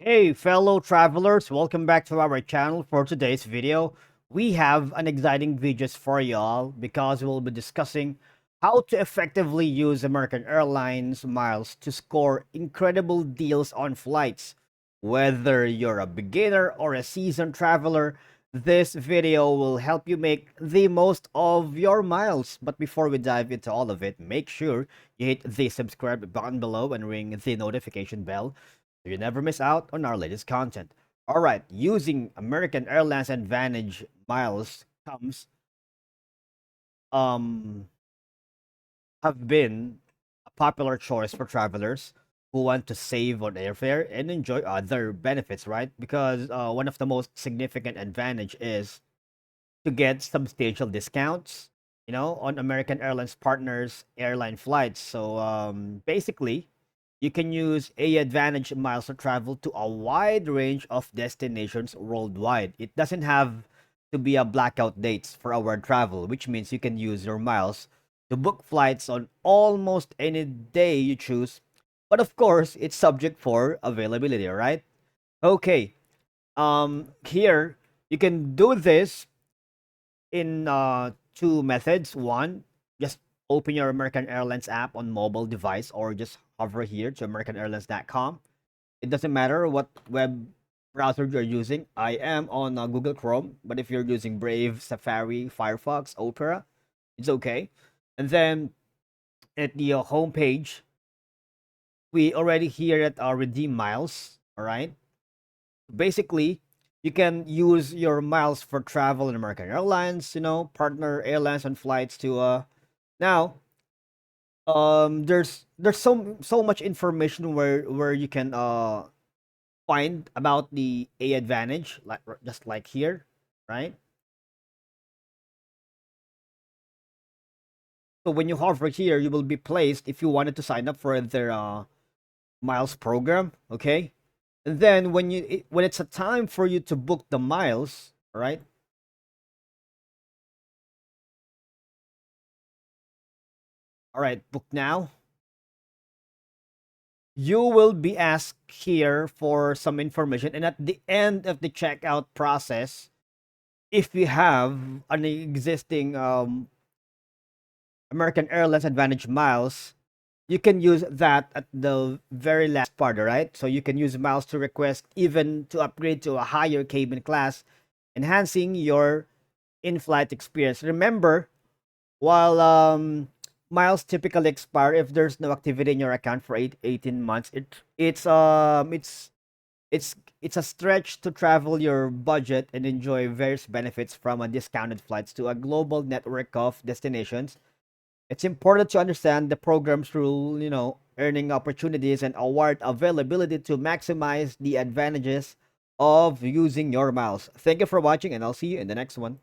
Hey fellow travelers, welcome back to our channel. For today's video, we have an exciting videos for y'all because we'll be discussing how to effectively use American Airlines miles to score incredible deals on flights. Whether you're a beginner or a seasoned traveler, this video will help you make the most of your miles. But before we dive into all of it, make sure you hit the subscribe button below and ring the notification bell so you never miss out on our latest content. All right, using American Airlines Advantage miles comes um have been a popular choice for travelers who want to save on airfare and enjoy other benefits, right? Because one of the most significant advantage is to get substantial discounts, on American Airlines partners airline flights. So basically, you can use aadvantage miles to travel to a wide range of destinations worldwide. It doesn't have to be a blackout dates for our travel, which means you can use your miles to book flights on almost any day you choose. But of course, it's subject for availability, right? Okay. Here you can do this in two methods. One, just open your American Airlines app on mobile device or just hover here to americanairlines.com. It doesn't matter what web browser you're using. I am on Google Chrome, but if you're using Brave, Safari, Firefox, Opera, it's okay. And then at the home page, we already here at our redeem miles. All right. Basically, you can use your miles for travel in American Airlines, partner airlines and flights to now there's so much information where you can find about the A advantage like just like here, right? So when you hover here, you will be placed if you wanted to sign up for their miles program, okay? And then when it's a time for you to book the miles, all right? All right, book now. You will be asked here for some information, and at the end of the checkout process, if you have an existing American Airlines Advantage miles, you can use that at the very last part, right? So you can use miles to request even to upgrade to a higher cabin class, enhancing your in-flight experience. Remember, while miles typically expire if there's no activity in your account for 18 months, it's a stretch to travel your budget and enjoy various benefits from a discounted flights to a global network of destinations. It's important to understand the program's rule, earning opportunities and award availability to maximize the advantages of using your miles. Thank you for watching, and I'll see you in the next one.